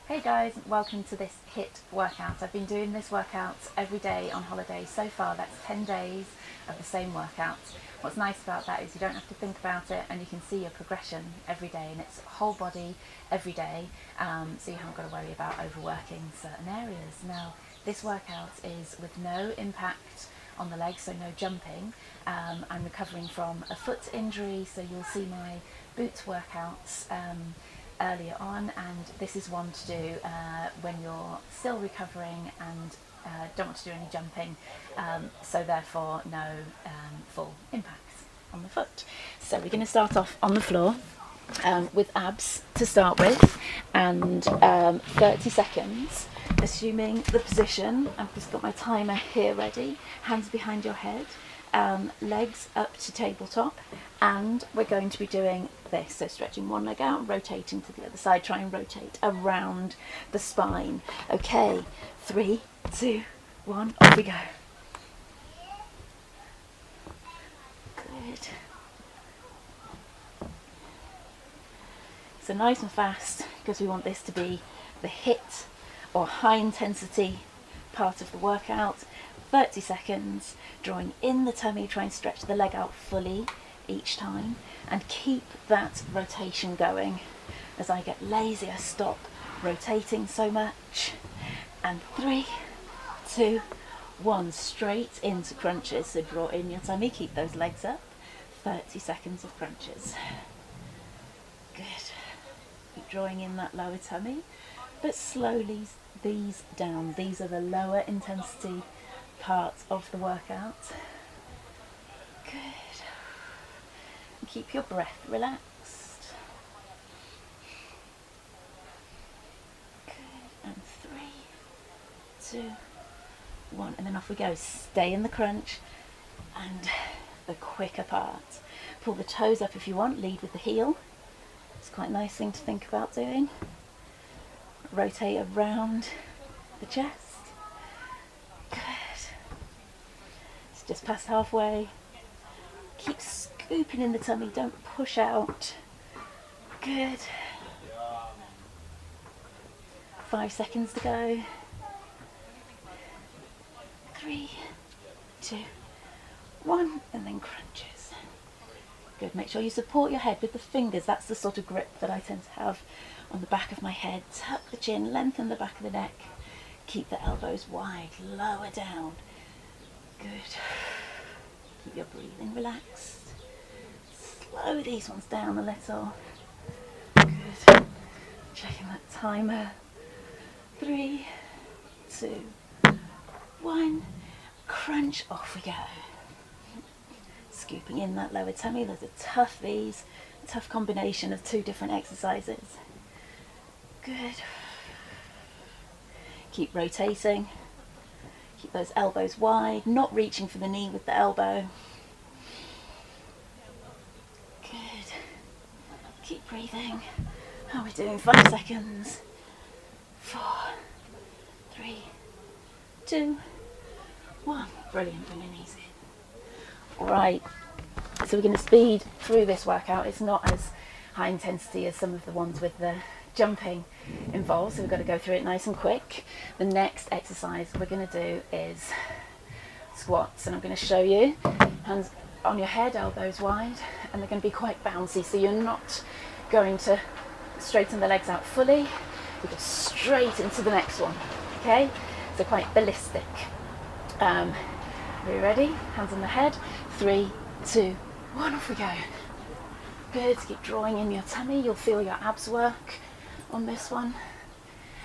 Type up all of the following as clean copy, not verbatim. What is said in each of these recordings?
Hey guys, welcome to this HiiT workout. I've been doing this workout every day on holiday so far. That's 10 days of the same workout. What's nice about that is you don't have to think about it and you can see your progression every day, and it's whole body every day, so you haven't got to worry about overworking certain areas. Now, this workout is with no impact on the legs, so no jumping. I'm recovering from a foot injury, so you'll see my boot workouts earlier on, and this is one to do when you're still recovering and don't want to do any jumping, so therefore no full impact on the foot. So we're going to start off on the floor with abs to start with, and 30 seconds, assuming the position. I've just got my timer here ready, hands behind your head, legs up to tabletop, and we're going to be doing this, so stretching one leg out, rotating to the other side. Try and rotate around the spine. Okay, 3, 2, 1, off we go. Good. So nice and fast, because we want this to be the HiiT or high intensity part of the workout. 30 seconds, drawing in the tummy, try and stretch the leg out fully each time, and keep that rotation going. As I get lazy, I stop rotating so much. And 3, 2, 1, straight into crunches. So draw in your tummy, keep those legs up. 30 seconds of crunches. Good. Keep drawing in that lower tummy, but slowly these down. These are the lower intensity part of the workout. Good. And keep your breath relaxed. Good. And 3, 2, 1, and then off we go. Stay in the crunch and the quicker part. Pull the toes up if you want. Lead with the heel. It's quite a nice thing to think about doing. Rotate around the chest. Just past halfway. Keep scooping in the tummy, don't push out. Good. 5 seconds to go. 3, 2, 1, and then crunches. Good. Make sure you support your head with the fingers. That's the sort of grip that I tend to have on the back of my head. Tuck the chin, lengthen the back of the neck. Keep the elbows wide, lower down. Good. Keep your breathing relaxed. Slow these ones down a little. Good. Checking that timer. 3, 2, 1. Crunch, off we go. Scooping in that lower tummy. There's a tough combination of 2 different exercises. Good. Keep rotating. Keep those elbows wide, not reaching for the knee with the elbow. Good. Keep breathing. How are we doing? 5 seconds. 4, 3, 2, 1. Brilliant, bring your knees in. Alright, so we're going to speed through this workout. It's not as high intensity as some of the ones with the jumping involved, so we've got to go through it nice and quick. The next exercise we're going to do is squats, and I'm going to show you. Hands on your head, elbows wide, and they're going to be quite bouncy, so you're not going to straighten the legs out fully. You go straight into the next one. Okay, so quite ballistic. Are you ready? Hands on the head. 3, 2, 1, off we go. Good. Keep drawing in your tummy. You'll feel your abs work on this one.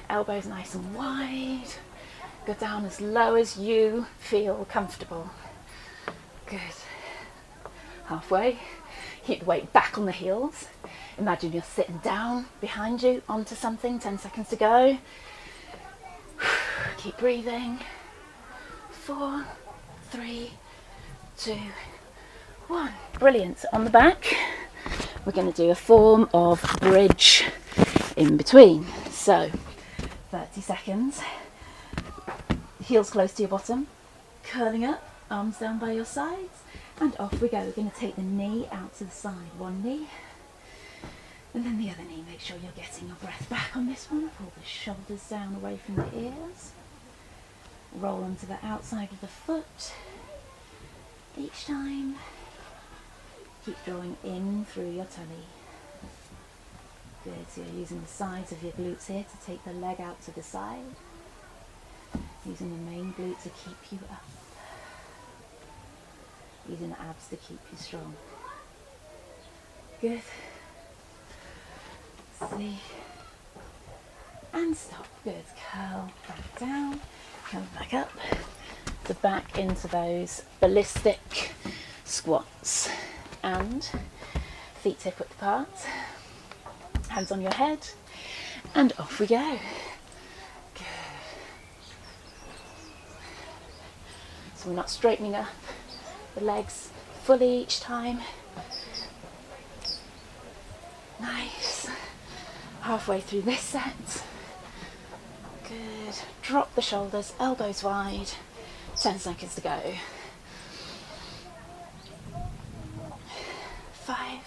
Elbows nice and wide. Go down as low as you feel comfortable. Good. Halfway. Keep the weight back on the heels. Imagine you're sitting down behind you onto something. 10 seconds to go. Keep breathing. 4, 3, 2, 1. Brilliant. On the back, we're going to do a form of bridge in between. So 30 seconds, heels close to your bottom, curling up, arms down by your sides, and off we go. We're going to take the knee out to the side. One knee, And then the other knee, make sure you're getting your breath back on this one. Pull the shoulders down away from the ears. Roll onto the outside of the foot. Each time, keep drawing in through your tummy. Good, so you're using the sides of your glutes here to take the leg out to the side. Using the main glute to keep you up. Using the abs to keep you strong. Good. See. And stop. Good. Curl back down. Come back up. So back into those ballistic squats. And feet hip width apart. Hands on your head. And off we go. Good. So we're not straightening up the legs fully each time. Nice. Halfway through this set. Good. Drop the shoulders, elbows wide. 10 seconds to go. 5,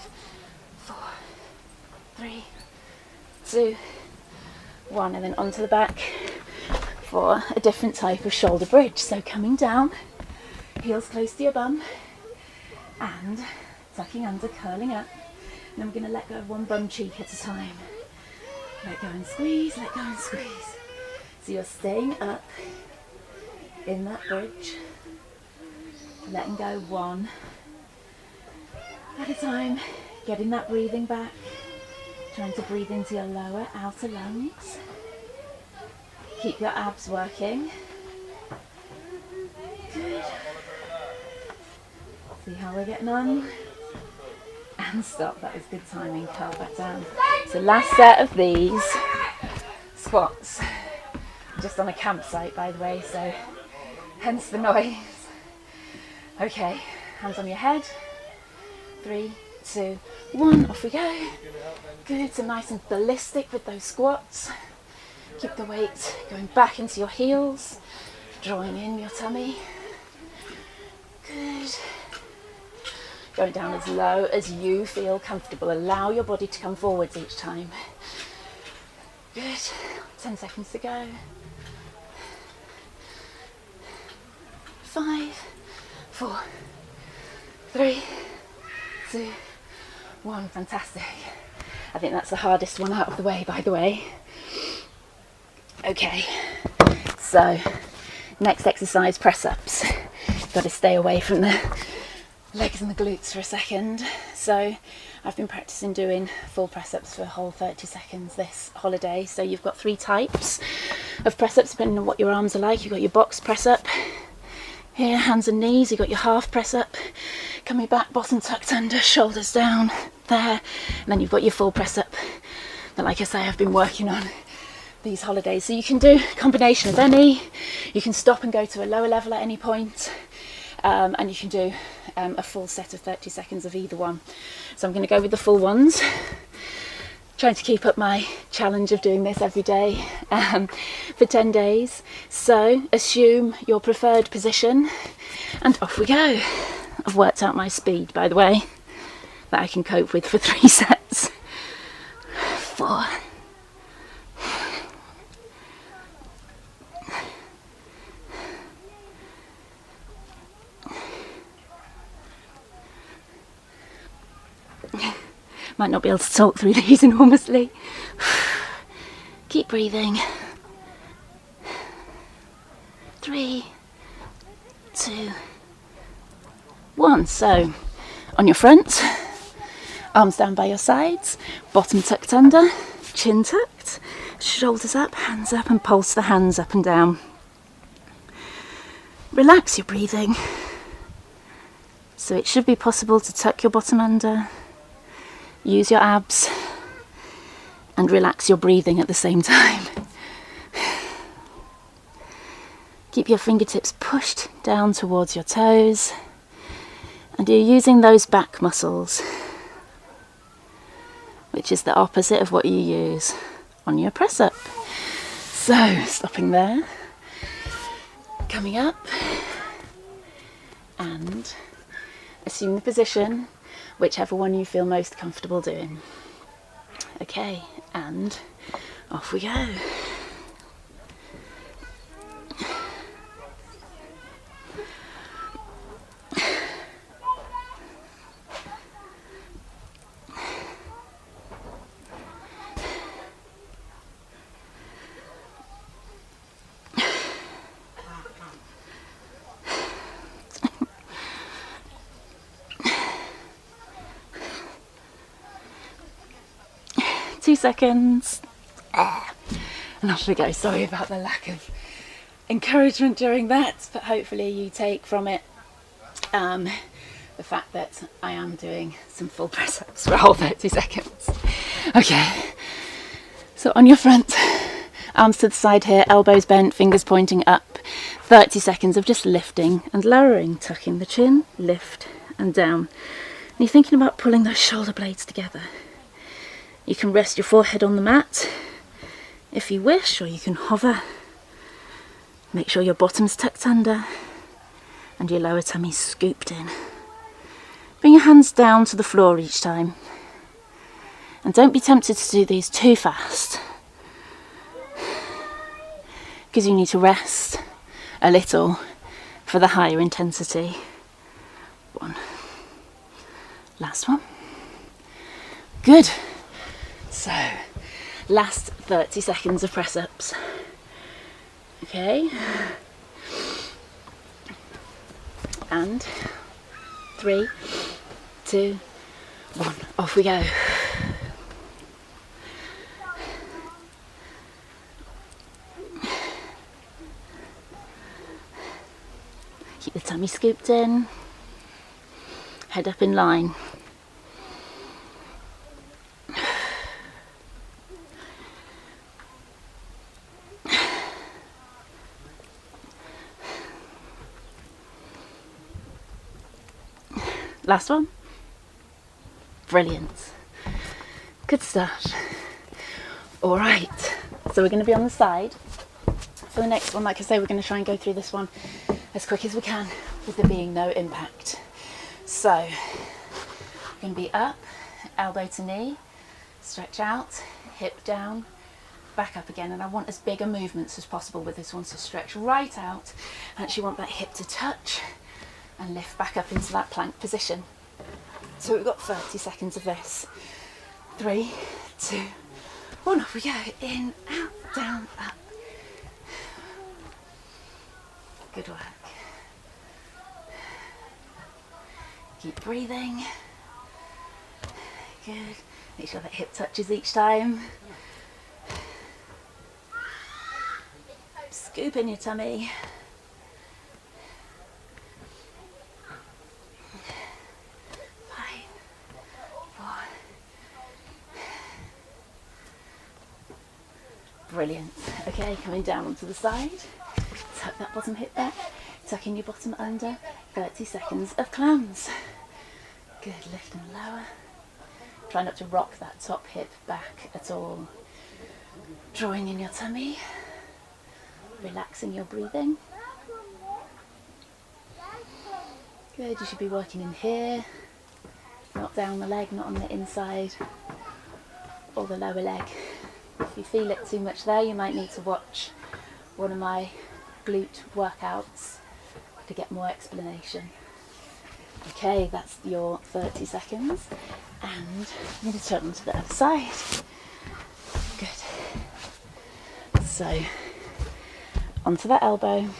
4, 3, 2, 1. And then onto the back for a different type of shoulder bridge. So coming down, heels close to your bum, and tucking under, curling up. And then we're going to let go of one bum cheek at a time. Let go and squeeze, let go and squeeze. So you're staying up in that bridge, letting go one at a time, getting that breathing back, trying to breathe into your lower outer lungs. Keep your abs working. Good. See how we're getting on? And stop. That was good timing. Curl back down. So last set of these squats. Just on a campsite, by the way, so hence the noise. Okay, hands on your head. 3, 2, 1. Off we go. Good. So nice and ballistic with those squats. Keep the weight going back into your heels, drawing in your tummy. Good. Going down as low as you feel comfortable. Allow your body to come forwards each time. Good. 10 seconds to go. 5, 4, 3, 2, 1. Fantastic. I think that's the hardest one out of the way, by the way. Okay, so next exercise, press ups. Got to stay away from the legs and the glutes for a second. So I've been practicing doing full press ups for a whole 30 seconds this holiday. So you've got 3 types of press ups depending on what your arms are like. You've got your box press up here, hands and knees. You've got your half press up, coming back, bottom tucked under, shoulders down there. And then you've got your full press up that, like I say, I've been working on these holidays. So you can do a combination of any. You can stop and go to a lower level at any point. And you can do a full set of 30 seconds of either one. So I'm going to go with the full ones. Trying to keep up my challenge of doing this every day for 10 days. So assume your preferred position and off we go. I've worked out my speed, by the way, that I can cope with for 3 sets. 4. Might not be able to talk through these enormously. Keep breathing. 3, 2, 1. So, on your front, arms down by your sides, bottom tucked under, chin tucked, shoulders up, hands up, and pulse the hands up and down. Relax your breathing. So it should be possible to tuck your bottom under, use your abs, and relax your breathing at the same time. Keep your fingertips pushed down towards your toes, and you're using those back muscles, which is the opposite of what you use on your press up. So, stopping there, coming up, and assume the position, whichever one you feel most comfortable doing. Okay, and off we go. Two seconds. And off we go. Sorry about the lack of encouragement during that, but hopefully you take from it the fact that I am doing some full press ups for a whole 30 seconds. Okay, so on your front, arms to the side here, elbows bent, fingers pointing up. 30 seconds of just lifting and lowering, tucking the chin, lift and down. And you're thinking about pulling those shoulder blades together. You can rest your forehead on the mat if you wish, or you can hover. Make sure your bottom's tucked under and your lower tummy's scooped in. Bring your hands down to the floor each time. And don't be tempted to do these too fast, because you need to rest a little for the higher intensity. One. Last one. Good. So, last 30 seconds of press ups. Okay. And 3, 2, 1. Off we go. Keep the tummy scooped in. Head up in line. Last one. Brilliant. Good start. All right, so we're going to be on the side. For the next one, like I say, we're going to try and go through this one as quick as we can with there being no impact. So, we're going to be up, elbow to knee, stretch out, hip down, back up again. And I want as big a movements as possible with this one, so stretch right out. I actually want that hip to touch and lift back up into that plank position. So we've got 30 seconds of this. 3, 2, 1, off we go. In, out, down, up. Good work. Keep breathing. Good. Make sure that hip touches each time. Scoop in your tummy. 5, 4. Brilliant. Okay, coming down onto the side. Tuck that bottom hip back. Tuck in your bottom under. 30 seconds of clams. Good, lift and lower. Try not to rock that top hip back at all. Drawing in your tummy. Relaxing your breathing. Good, you should be working in here. Not down the leg, not on the inside or the lower leg. If you feel it too much there, you might need to watch one of my glute workouts to get more explanation. Okay, that's your 30 seconds. And I'm going to turn onto the other side. Good. So, onto that elbow.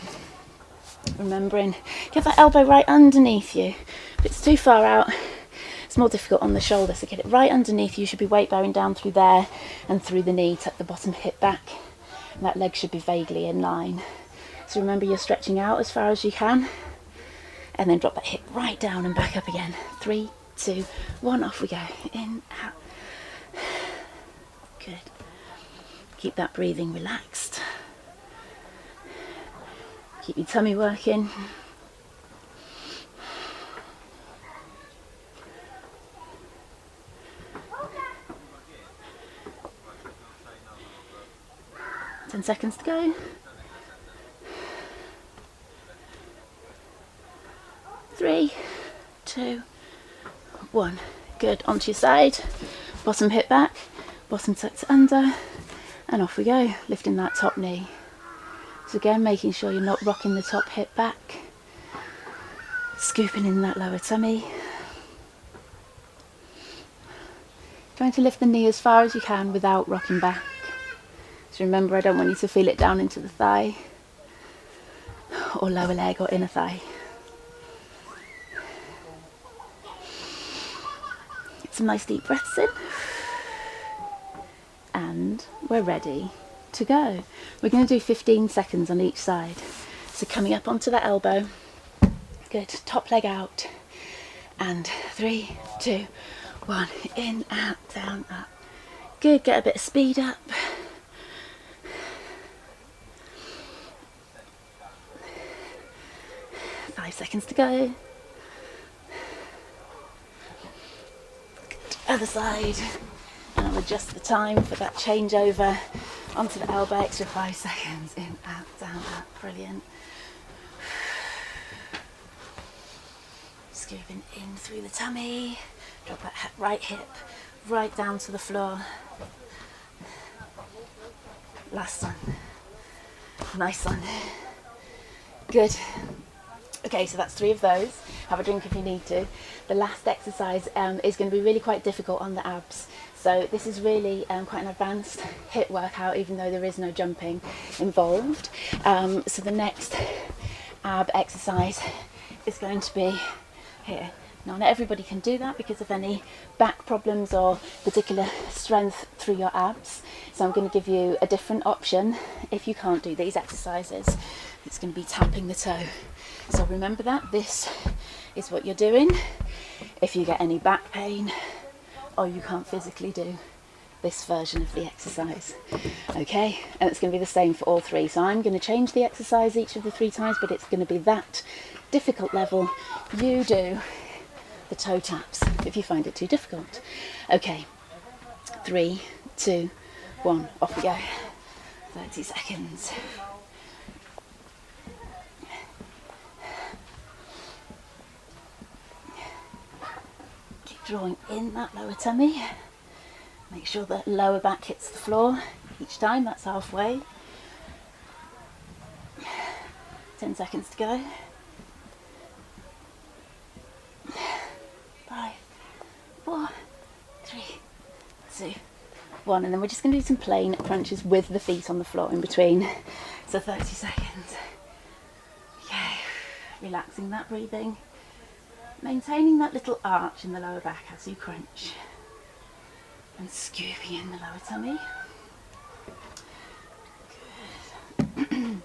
Remembering, get that elbow right underneath you. If it's too far out, it's more difficult on the shoulder, so get it right underneath you. You should be weight bearing down through there and through the knee. Tuck the bottom hip back, and that leg should be vaguely in line. So remember, you're stretching out as far as you can, and then drop that hip right down and back up again. 3, 2, 1, off we go. In, out. Good. Keep that breathing relaxed. Keep your tummy working. Ten seconds to go. 3, 2, 1. Good. Onto your side. Bottom hip back. bottom tucked under, and off we go, lifting that top knee. So again, making sure you're not rocking the top hip back, scooping in that lower tummy. Trying to lift the knee as far as you can without rocking back. So remember, I don't want you to feel it down into the thigh, or lower leg or inner thigh. Get some nice deep breaths in. And we're ready to go. We're going to do 15 seconds on each side. So coming up onto the elbow. Good, top leg out. And 3, 2, 1. In, out, down, up. Good, get a bit of speed up. Five seconds to go. Other side. And I'll adjust the time for that changeover onto the elbow. Extra 5 seconds. In, out, down, up. Brilliant. Scooping in through the tummy. Drop that right hip right down to the floor. Last one. Nice one. Good. Okay, so that's 3 of those. Have a drink if you need to. The last exercise is going to be really quite difficult on the abs. So this is really quite an advanced HiiT workout, even though there is no jumping involved. So the next ab exercise is going to be here. Now, not everybody can do that because of any back problems or particular strength through your abs. So I'm going to give you a different option if you can't do these exercises. It's going to be tapping the toe. So remember that this is what you're doing if you get any back pain or you can't physically do this version of the exercise. Okay, and it's going to be the same for all 3. So I'm going to change the exercise each of the 3 times, but it's going to be that difficult level. You do the toe taps if you find it too difficult. Okay, 3, 2, 1, off we go. 30 seconds. Keep drawing in that lower tummy. Make sure that lower back hits the floor each time. That's halfway. 10 seconds to go. 5, 4, 3, 2, 1. And then we're just going to do some plain crunches with the feet on the floor in between. So 30 seconds. Okay, relaxing that breathing. Maintaining that little arch in the lower back as you crunch. And scooping in the lower tummy. Good.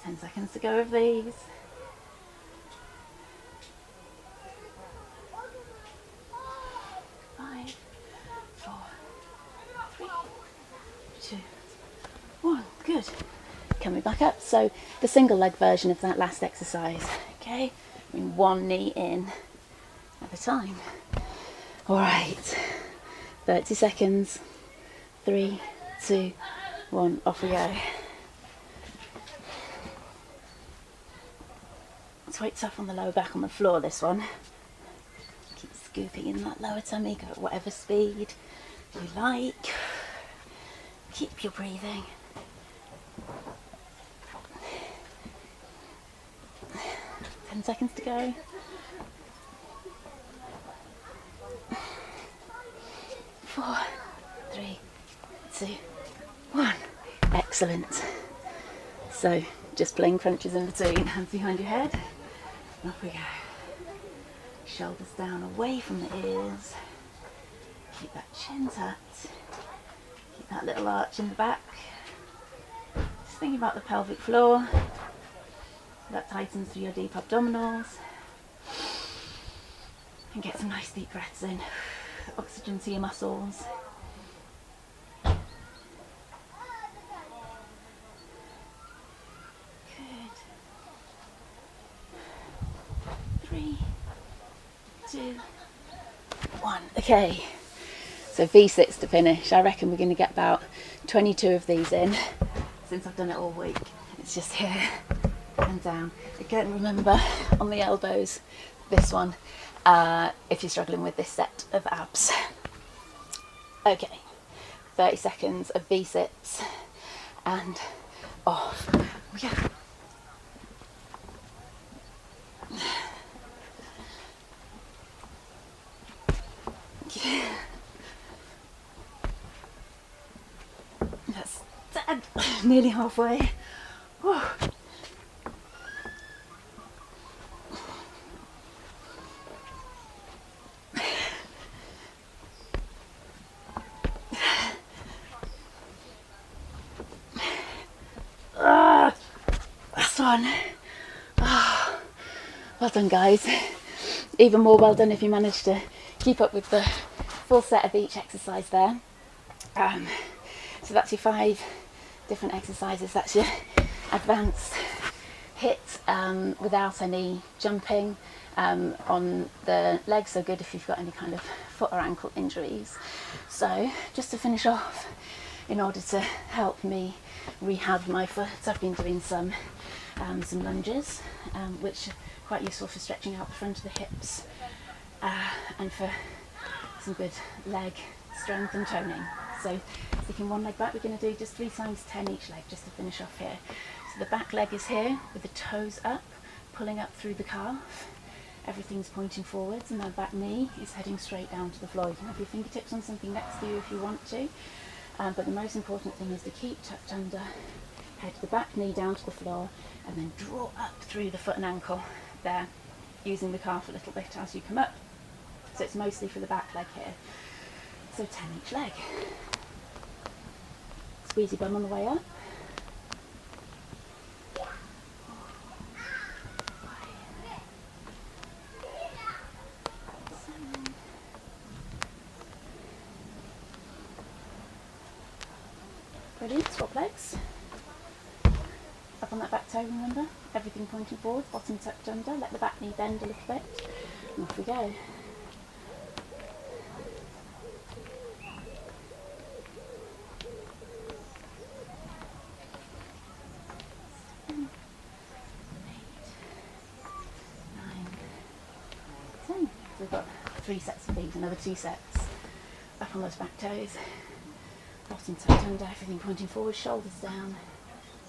10 seconds to go of these. 5, 4, 3, 2, 1. Good. Coming back up. So the single leg version of that last exercise. Okay, bring one knee in at a time. All right, 30 seconds. 3, 2, 1. Off we go. It's quite tough on the lower back on the floor, this one. Keep scooping in that lower tummy. Go at whatever speed you like. Keep your breathing. 10 seconds to go. 4, 3, 2, 1. Excellent. So just plain crunches in between. Hands behind your head. And off we go. Shoulders down away from the ears. Keep that chin tucked. Keep that little arch in the back. Just thinking about the pelvic floor. That tightens through your deep abdominals. And get some nice deep breaths in. Oxygen to your muscles. Good. 3, 2, 1. Okay, so V6 to finish. I reckon we're going to get about 22 of these in since I've done it all week. It's just here and down. Again, remember on the elbows, this one, if you're struggling with this set of abs. Okay, 30 seconds of V-sits and off. Yeah. That's dead. Nearly halfway. Whew. Last one. Oh, well done, guys. Even more well done if you managed to keep up with the full set of each exercise there. So that's your 5 different exercises. That's your advanced HiiT without any jumping on the legs, so good if you've got any kind of foot or ankle injuries. So just to finish off, in order to help me rehab my foot, I've been doing some lunges, which are quite useful for stretching out the front of the hips and for some good leg strength and toning. So sticking one leg back, we're going to do just 3 times 10 each leg just to finish off here. So the back leg is here with the toes up, pulling up through the calf. Everything's pointing forwards and that back knee is heading straight down to the floor. You can have your fingertips on something next to you if you want to, but the most important thing is to keep tucked under, head the back knee down to the floor and then draw up through the foot and ankle there, using the calf a little bit as you come up. So it's mostly for the back leg here. So 10 each leg. Squeeze your bum on the way up. Brilliant, swap legs. Up on that back toe, remember? Everything pointing forward, bottom tucked under. Let the back knee bend a little bit. And off we go. So we've got 3 sets of these, another 2 sets. Up on those back toes. Bottom tucked under, everything pointing forward, shoulders down,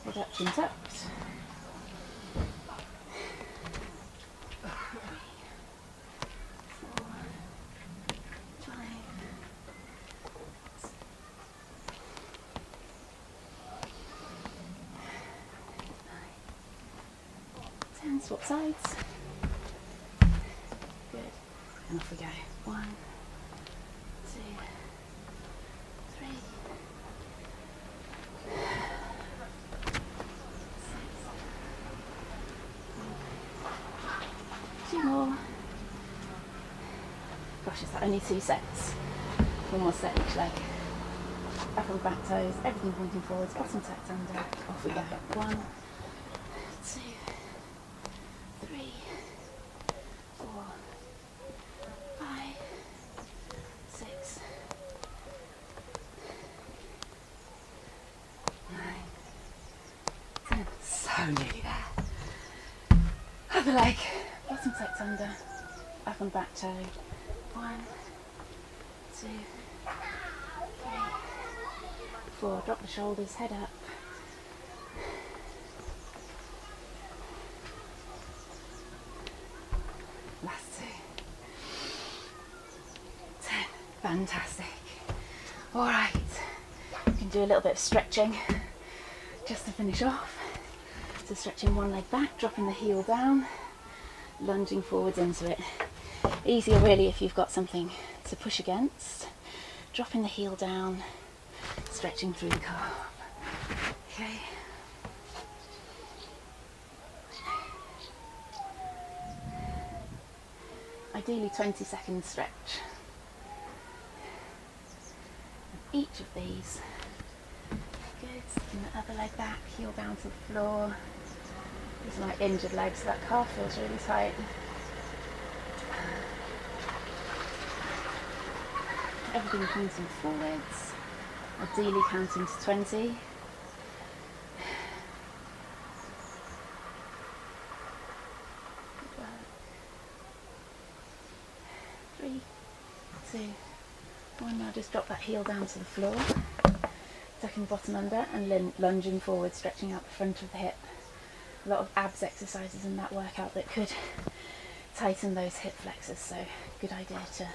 head up, chin tucked. 3, 4, 5, 10, swap sides. Good. And off we go. 1, 2, 3, 2 more. Gosh, is that only 2 sets? 1 more set each leg. Up on the back toes, everything pointing forwards, bottom tucked under. Off we go. 1, 2, 3, 4, 5, 6, 9, 10. So nearly there. Other leg, bottom tucked under, up on back toe. 1, 2, 3, 4. Drop the shoulders, head up. Last 2. 10. Fantastic. All right. You can do a little bit of stretching just to finish off. So stretching one leg back, dropping the heel down, lunging forwards into it. Easier really if you've got something to push against. Dropping the heel down, stretching through the calf. Okay. Ideally 20 second stretch. Each of these. Good. Sticking the other leg back, heel down to the floor. These are my injured legs, so that calf feels really tight. Everything pointing forwards, ideally counting to 20. Good work. 3, 2, And now just drop that heel down to the floor, tucking the bottom under and lunging forward, stretching out the front of the hip. A lot of abs exercises in that workout that could tighten those hip flexors, so good idea to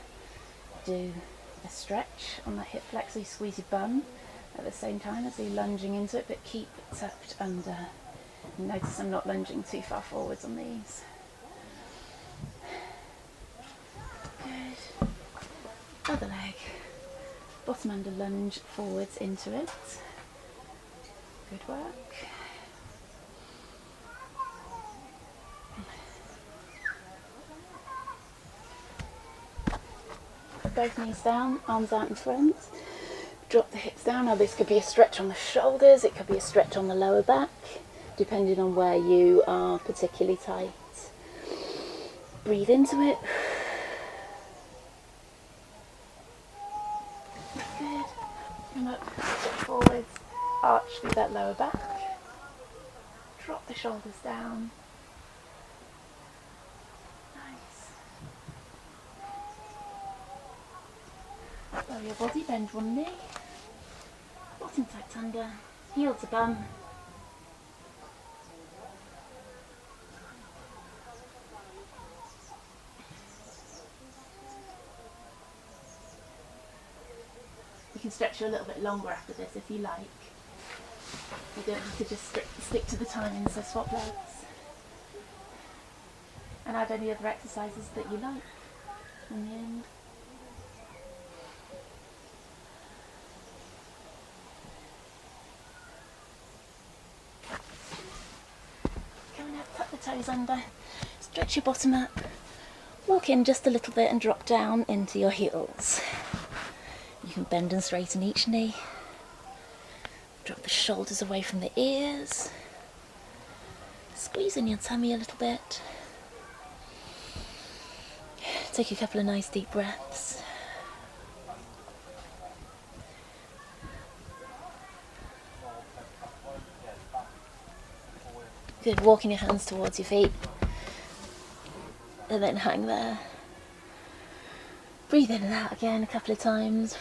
do a stretch on that hip flexor. You squeeze your bum at the same time as you're lunging into it, but keep it tucked under. Notice I'm not lunging too far forwards on these. Good. Other leg. Bottom under, lunge forwards into it. Good work. Both knees down, arms out in front. Drop the hips down. Now this could be a stretch on the shoulders, it could be a stretch on the lower back, depending on where you are particularly tight. Breathe into it. Good. Come up, step forwards, arch through that lower back. Drop the shoulders down. Lower your body, bend one knee, bottom tucked under, heel to bum. You can stretch you a little bit longer after this if you like. You don't have to just stick to the timing, so swap legs. And add any other exercises that you like in the end. Tuck the toes under, stretch your bottom up, walk in just a little bit and drop down into your heels. You can bend and straighten each knee, drop the shoulders away from the ears, squeeze in your tummy a little bit, take a couple of nice deep breaths. Good, walking your hands towards your feet and then hang there. Breathe in and out again a couple of times.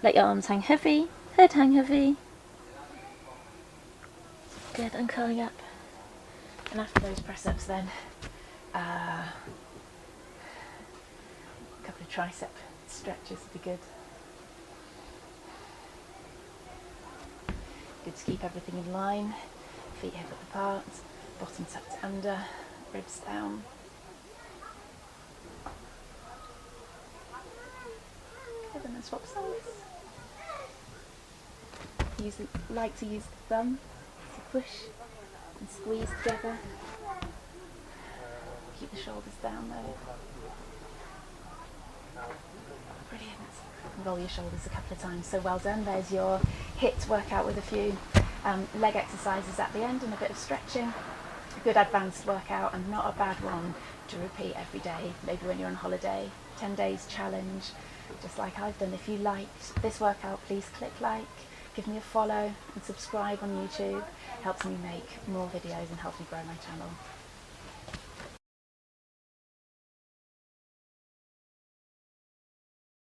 Let your arms hang heavy, head hang heavy. Good, and curling up. And after those press ups then, a couple of tricep stretches would be good. Good to keep everything in line, feet hip width apart, bottom tucked under, ribs down. Good, and then swap sides. Like to use the thumb to push and squeeze together. Keep the shoulders down though. Brilliant. Roll your shoulders a couple of times. So well done. There's your HiiT workout with a few leg exercises at the end and a bit of stretching. A good advanced workout and not a bad one to repeat every day. Maybe when you're on holiday. 10 days challenge, just like I've done. If you liked this workout, please click like, give me a follow and subscribe on YouTube. Helps me make more videos and helps me grow my channel.